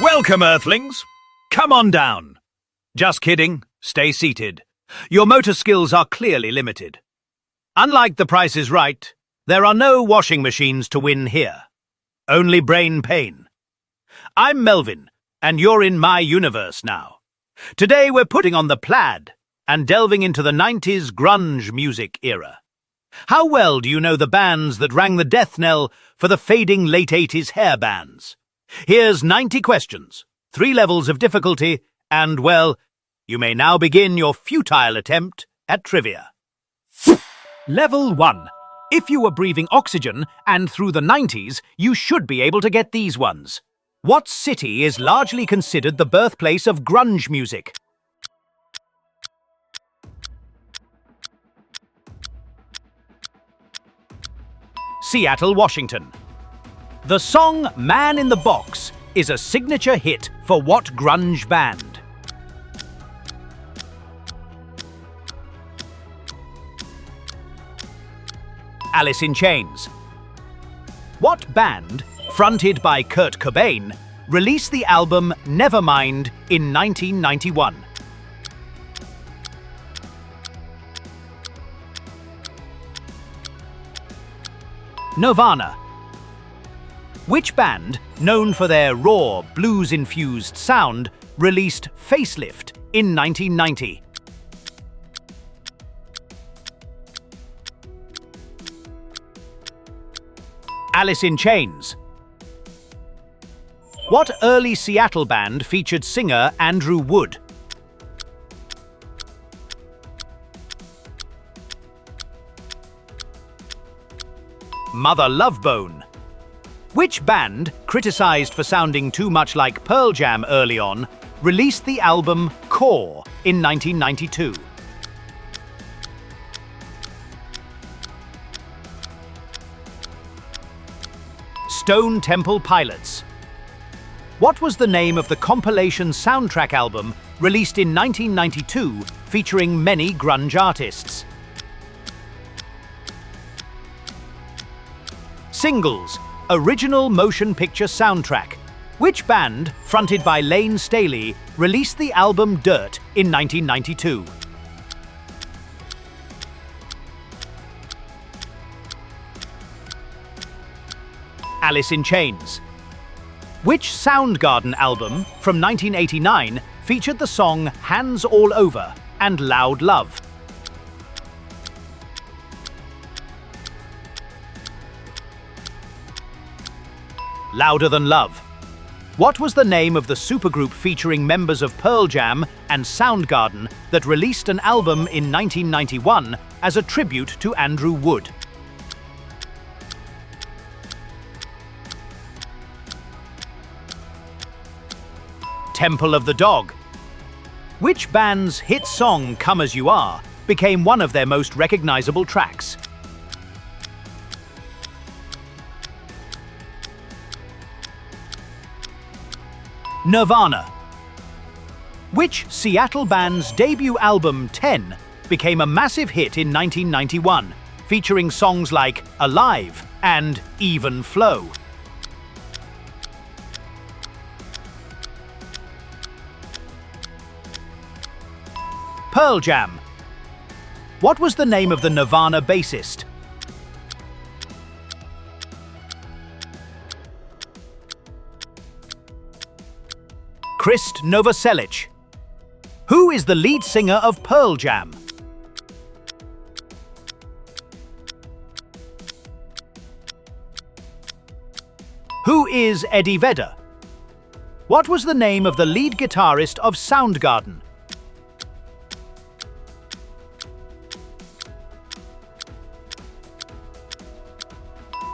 Welcome, Earthlings. Come on down. Just kidding. Stay seated. Your motor skills are clearly limited. Unlike The Price is Right, there are no washing machines to win here. Only brain pain. I'm Melvin, and you're in my universe now. Today we're putting on the plaid and delving into the 90s grunge music era. How well do you know the bands that rang the death knell for the fading late 80s hair bands? Here's 90 questions, 3 levels of difficulty, and, well, you may now begin your futile attempt at trivia. Level 1. If you were breathing oxygen and through the 90s, you should be able to get these ones. What city is largely considered the birthplace of grunge music? Seattle, Washington. The song Man in the Box is a signature hit for what grunge band? Alice in Chains. What band, fronted by Kurt Cobain, released the album Nevermind in 1991? Nirvana. Which band, known for their raw, blues-infused sound, released Facelift in 1990? Alice in Chains. What early Seattle band featured singer Andrew Wood? Mother Love Bone. Which band, criticized for sounding too much like Pearl Jam early on, released the album Core in 1992? Stone Temple Pilots. What was the name of the compilation soundtrack album released in 1992 featuring many grunge artists? Singles, original motion picture soundtrack. Which band, fronted by Lane Staley, released the album Dirt in 1992? Alice in Chains. Which Soundgarden album from 1989 featured the song Hands All Over and Loud Love? Louder Than Love. What was the name of the supergroup featuring members of Pearl Jam and Soundgarden that released an album in 1991 as a tribute to Andrew Wood? Temple of the Dog. Which band's hit song Come As You Are became one of their most recognizable tracks? Nirvana. Which Seattle band's debut album 10 became a massive hit in 1991, featuring songs like Alive and Even Flow? Pearl Jam. What was the name of the Nirvana bassist? Krist Novoselic. Who is the lead singer of Pearl Jam? Who is Eddie Vedder? What was the name of the lead guitarist of Soundgarden?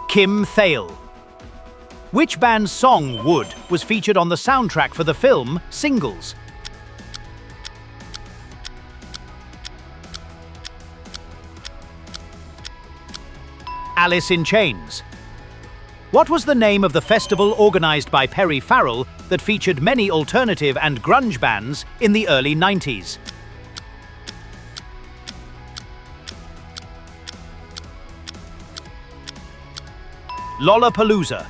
Kim Thale. Which band's song, Wood, was featured on the soundtrack for the film Singles? Alice in Chains. What was the name of the festival organized by Perry Farrell that featured many alternative and grunge bands in the early 90s? Lollapalooza.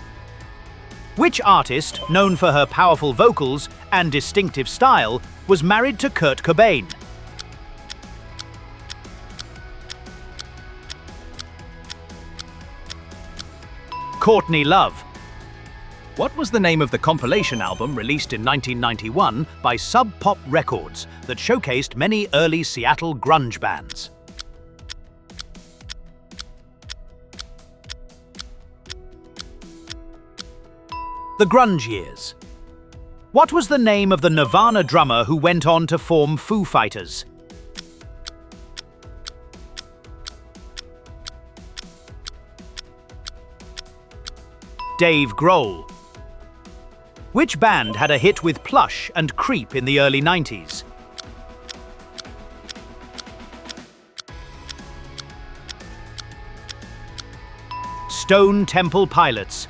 Which artist, known for her powerful vocals and distinctive style, was married to Kurt Cobain? Courtney Love. What was the name of the compilation album released in 1991 by Sub Pop Records that showcased many early Seattle grunge bands? The Grunge Years. What was the name of the Nirvana drummer who went on to form Foo Fighters? Dave Grohl. Which band had a hit with Plush and Creep in the early 90s? Stone Temple Pilots.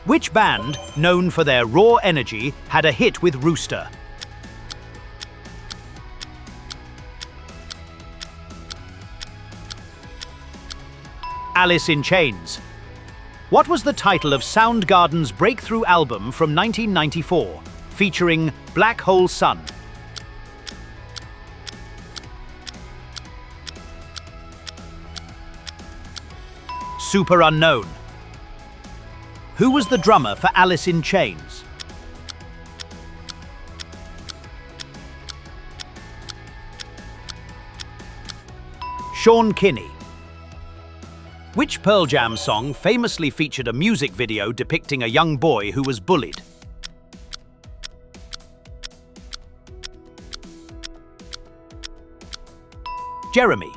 Which band, known for their raw energy, had a hit with Rooster? Alice in Chains. What was the title of Soundgarden's breakthrough album from 1994, featuring Black Hole Sun? Super Unknown. Who was the drummer for Alice in Chains? Sean Kinney. Which Pearl Jam song famously featured a music video depicting a young boy who was bullied? Jeremy.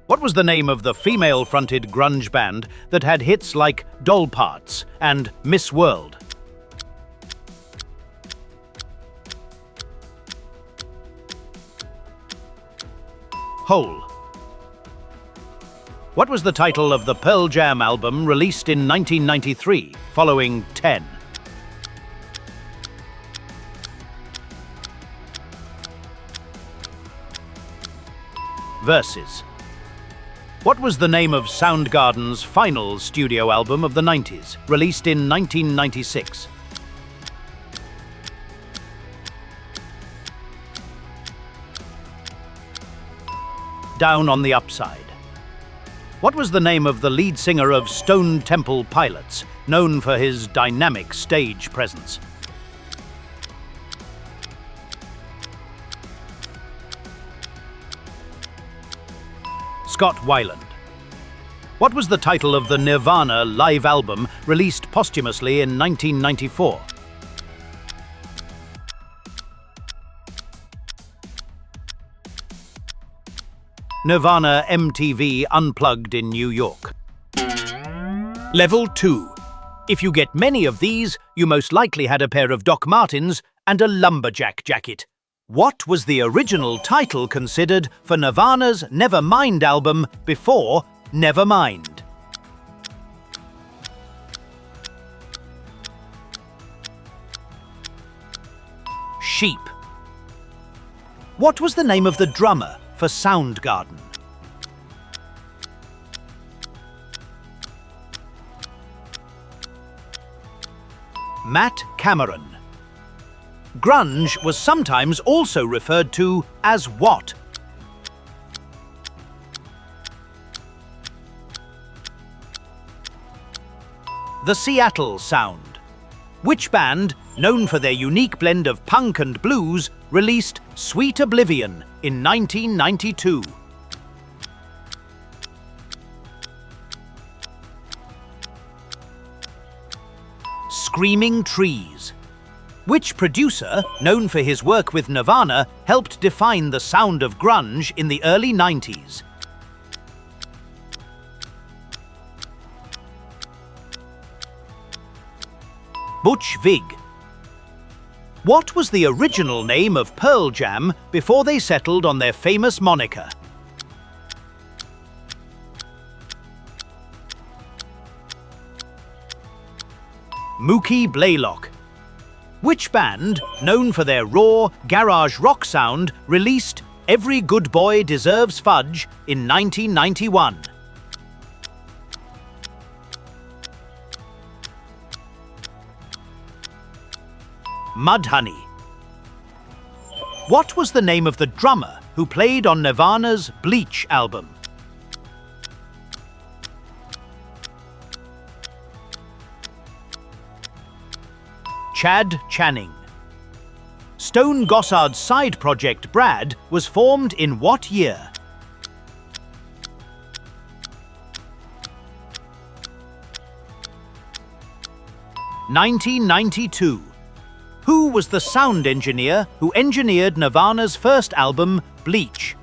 What was the name of the female-fronted grunge band that had hits like Doll Parts and Miss World? Hole. What was the title of the Pearl Jam album released in 1993, following 10? Verses. What was the name of Soundgarden's final studio album of the 90s, released in 1996? Down on the Upside. What was the name of the lead singer of Stone Temple Pilots, known for his dynamic stage presence? Scott Weiland. What was the title of the Nirvana live album released posthumously in 1994? Nirvana MTV Unplugged in New York. Level 2. If you get many of these, you most likely had a pair of Doc Martens and a lumberjack jacket. What was the original title considered for Nirvana's Nevermind album before Nevermind? Sheep. What was the name of the drummer for Soundgarden? Matt Cameron. Grunge was sometimes also referred to as what? The Seattle Sound. Which band, known for their unique blend of punk and blues, released Sweet Oblivion in 1992? Screaming Trees. Which producer, known for his work with Nirvana, helped define the sound of grunge in the early 90s? Butch Vig. What was the original name of Pearl Jam before they settled on their famous moniker? Mookie Blaylock. Which band, known for their raw, garage rock sound, released Every Good Boy Deserves Fudge in 1991? Mudhoney. What was the name of the drummer who played on Nirvana's Bleach album? Chad Channing. Stone Gossard's side project Brad was formed in what year? (1992). Who was the sound engineer who engineered Nirvana's first album, Bleach?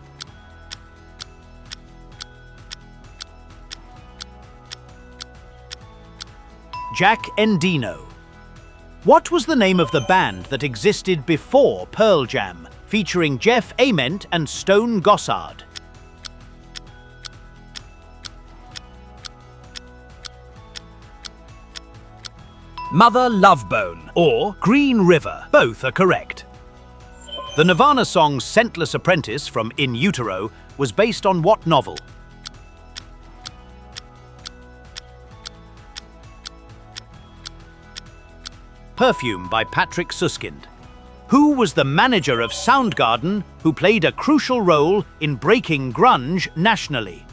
Jack Endino. What was the name of the band that existed before Pearl Jam, featuring Jeff Ament and Stone Gossard? Mother Love Bone or Green River, both are correct. The Nirvana song Scentless Apprentice from In Utero was based on what novel? Perfume by Patrick Suskind. Who was the manager of Soundgarden who played a crucial role in breaking grunge nationally?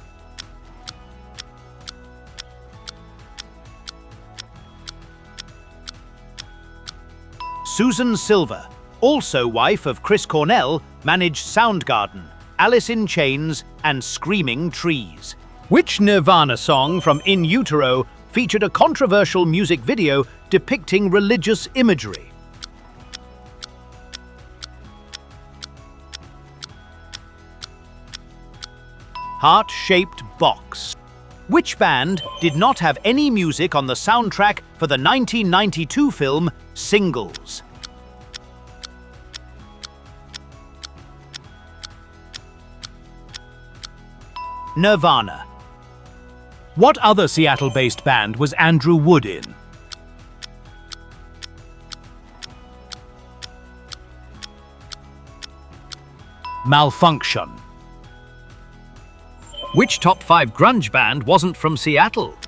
Susan Silver, also wife of Chris Cornell, managed Soundgarden, Alice in Chains, and Screaming Trees. Which Nirvana song from In Utero featured a controversial music video depicting religious imagery? Heart-Shaped Box. Which band did not have any music on the soundtrack for the 1992 film Singles? Nirvana. What other Seattle-based band was Andrew Wood in? Malfunction. Which top 5 grunge band wasn't from Seattle?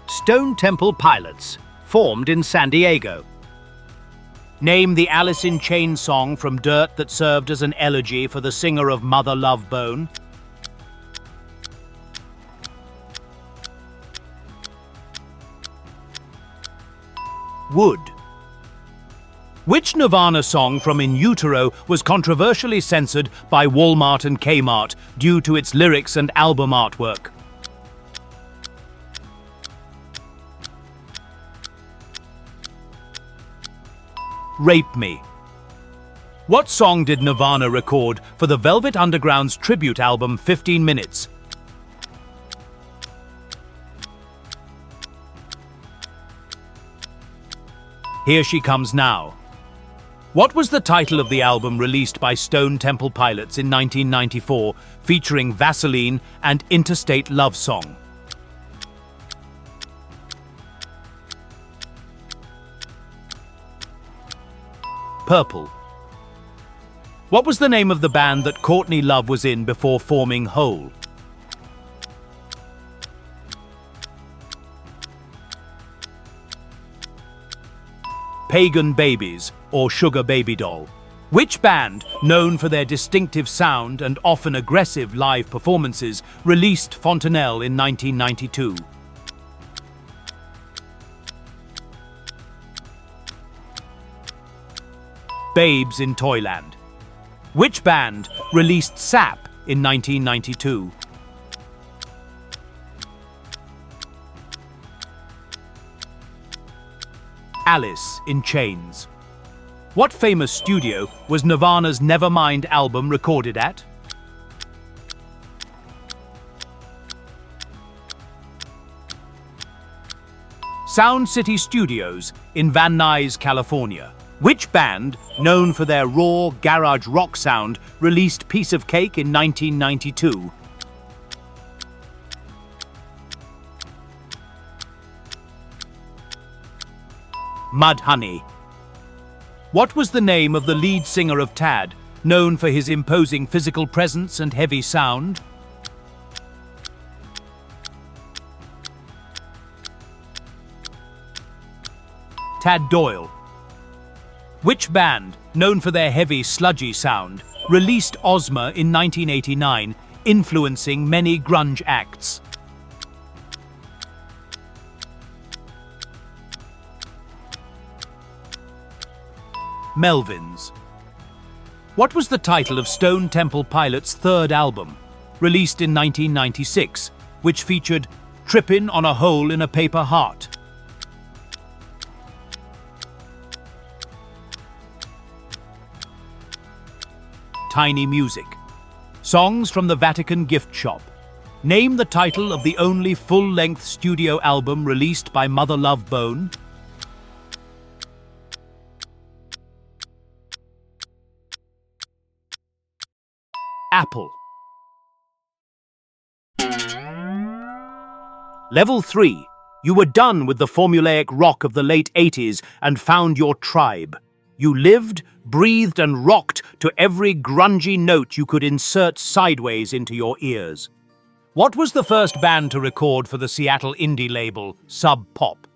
Stone Temple Pilots, formed in San Diego. Name the Alice in Chains song from Dirt that served as an elegy for the singer of Mother Love Bone. Wood. Which Nirvana song from In Utero was controversially censored by Walmart and Kmart due to its lyrics and album artwork? Rape Me. What song did Nirvana record for the Velvet Underground's tribute album 15 Minutes? Here She Comes Now. What was the title of the album released by Stone Temple Pilots in 1994, featuring Vaseline and Interstate Love Song? Purple. What was the name of the band that Courtney Love was in before forming Hole? Pagan Babies or Sugar Baby Doll. Which band, known for their distinctive sound and often aggressive live performances, released Fontanelle in 1992? Babes in Toyland. Which band released Sap in 1992? Alice in Chains. What famous studio was Nirvana's Nevermind album recorded at? Sound City Studios in Van Nuys, California. Which band, known for their raw garage rock sound, released Piece of Cake in 1992? Mudhoney. What was the name of the lead singer of Tad, known for his imposing physical presence and heavy sound? Tad Doyle. Which band, known for their heavy, sludgy sound, released Ozma in 1989, influencing many grunge acts? Melvins. What was the title of Stone Temple Pilots' third album, released in 1996, which featured Trippin' on a Hole in a Paper Heart? Tiny Music. Songs from the Vatican Gift Shop. Name the title of the only full-length studio album released by Mother Love Bone. Apple. Level 3. You were done with the formulaic rock of the late 80s and found your tribe. You lived, breathed, and rocked to every grungy note you could insert sideways into your ears. What was the first band to record for the Seattle indie label Sub Pop?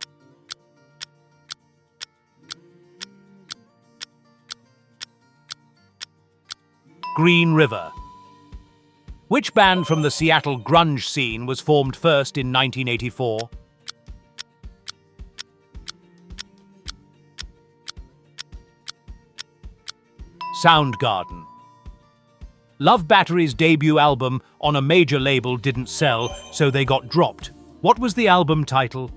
Green River. Which band from the Seattle grunge scene was formed first in 1984? Soundgarden. Love Battery's debut album on a major label didn't sell, so they got dropped. What was the album title?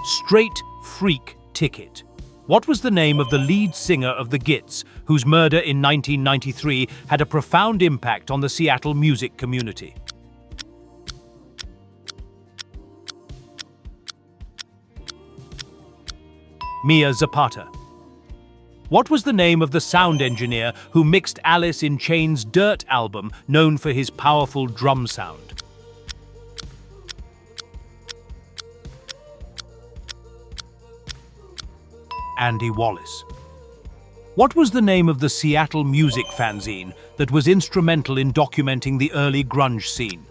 Straight Freak Ticket. What was the name of the lead singer of the Gits, whose murder in 1993 had a profound impact on the Seattle music community? Mia Zapata. What was the name of the sound engineer who mixed Alice in Chains' Dirt album, known for his powerful drum sound? Andy Wallace. What was the name of the Seattle music fanzine that was instrumental in documenting the early grunge scene?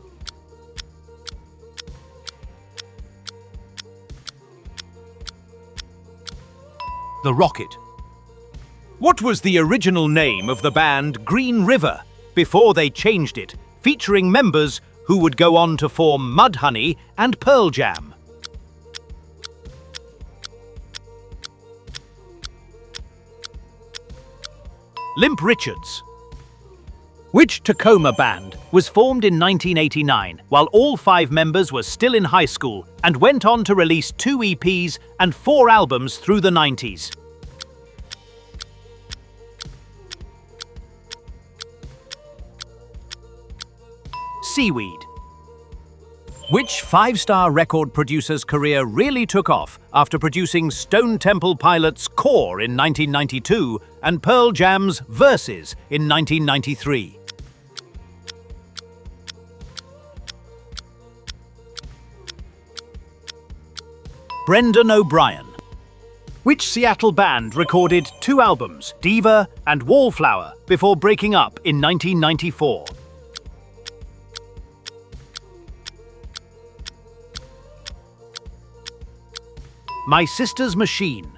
The Rocket. What was the original name of the band Green River before they changed it, featuring members who would go on to form Mudhoney and Pearl Jam? Limp Richards. Which Tacoma band was formed in 1989 while all 5 members were still in high school and went on to release 2 EPs and 4 albums through the 90s? Seaweed. Which 5-star record producer's career really took off after producing Stone Temple Pilots' Core in 1992 and Pearl Jam's Verses in 1993? Brendan O'Brien. Which Seattle band recorded 2 albums, Diva and Wallflower, before breaking up in 1994? My Sister's Machine.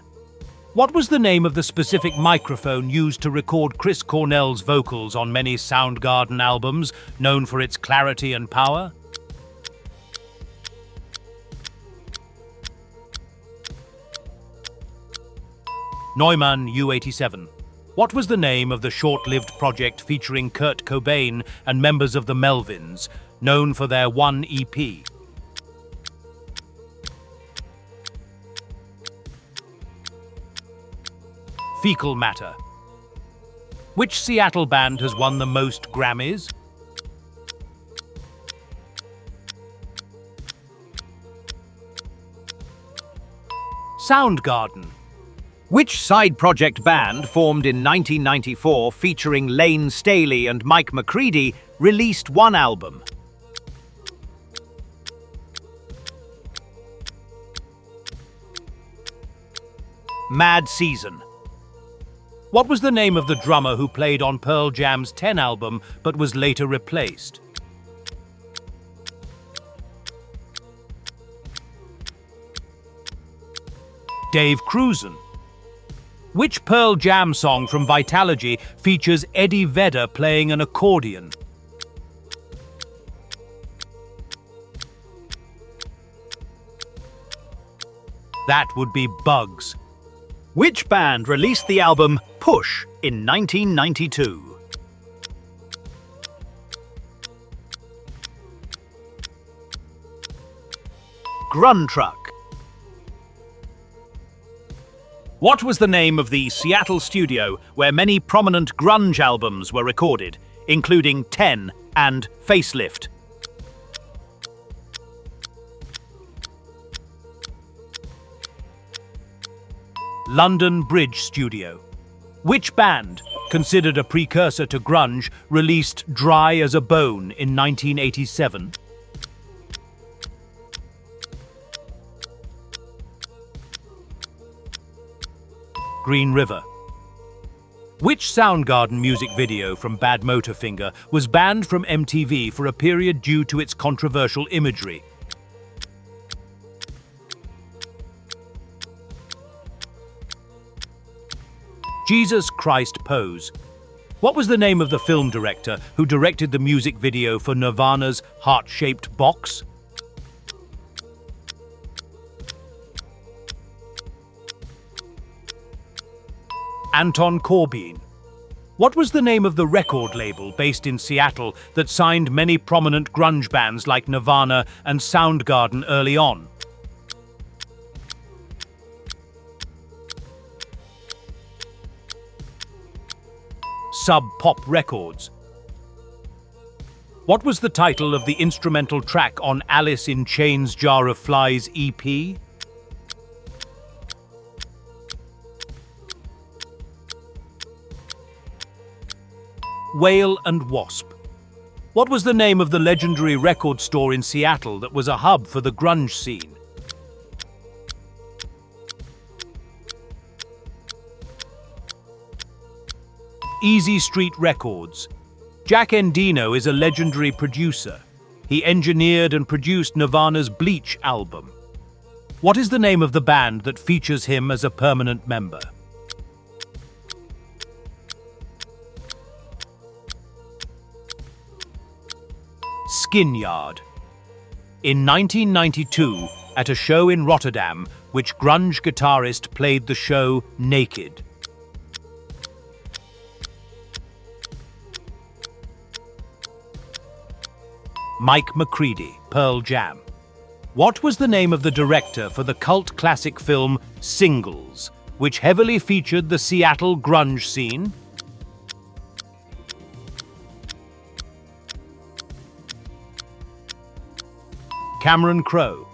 What was the name of the specific microphone used to record Chris Cornell's vocals on many Soundgarden albums, known for its clarity and power? Neumann U87. What was the name of the short-lived project featuring Kurt Cobain and members of the Melvins, known for their one EP? Fecal Matter. Which Seattle band has won the most Grammys? Soundgarden. Which side project band formed in 1994 featuring Lane Staley and Mike McCready released 1 album? Mad Season. What was the name of the drummer who played on Pearl Jam's 10 album but was later replaced? Dave Cruzen? Which Pearl Jam song from Vitalogy features Eddie Vedder playing an accordion? That would be Bugs. Which band released the album Push in 1992? Grunge. What was the name of the Seattle studio where many prominent grunge albums were recorded, including 10 and Facelift? London Bridge Studio. Which band, considered a precursor to grunge, released Dry as a Bone in 1987? Green River. Which Soundgarden music video from Bad Motorfinger was banned from MTV for a period due to its controversial imagery? Jesus Christ Pose. What was the name of the film director who directed the music video for Nirvana's Heart-Shaped Box? Anton Corbijn. What was the name of the record label based in Seattle that signed many prominent grunge bands like Nirvana and Soundgarden early on? Sub Pop Records. What was the title of the instrumental track on Alice in Chains' Jar of Flies EP? Whale and Wasp. What was the name of the legendary record store in Seattle that was a hub for the grunge scene? Easy Street Records. Jack Endino is a legendary producer. He engineered and produced Nirvana's Bleach album. What is the name of the band that features him as a permanent member? Skinyard. In 1992, at a show in Rotterdam, which grunge guitarist played the show naked? Mike McCready, Pearl Jam. What was the name of the director for the cult classic film Singles, which heavily featured the Seattle grunge scene? Cameron Crowe.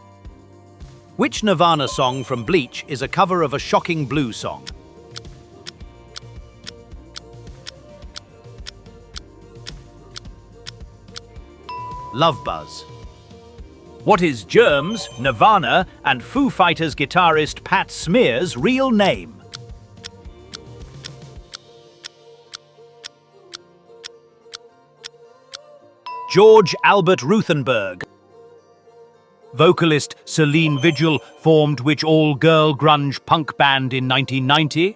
Which Nirvana song from Bleach is a cover of a Shocking Blue song? Love Buzz. What is Germs, Nirvana, and Foo Fighters guitarist Pat Smear's real name? George Albert Ruthenberg. Vocalist Celine Vigil formed which all-girl grunge punk band in 1990?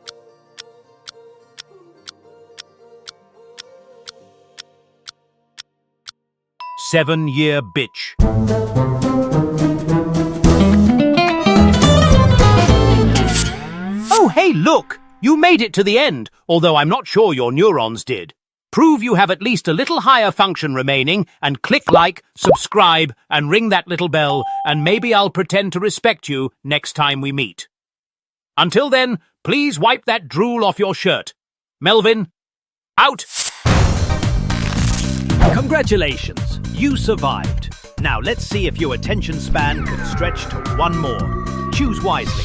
Seven-Year Bitch. Oh, hey, look! You made it to the end, although I'm not sure your neurons did. Prove you have at least a little higher function remaining, and click like, subscribe, and ring that little bell, and maybe I'll pretend to respect you next time we meet. Until then, please wipe that drool off your shirt. Melvin, out! Congratulations, you survived. Now let's see if your attention span can stretch to one more. Choose wisely.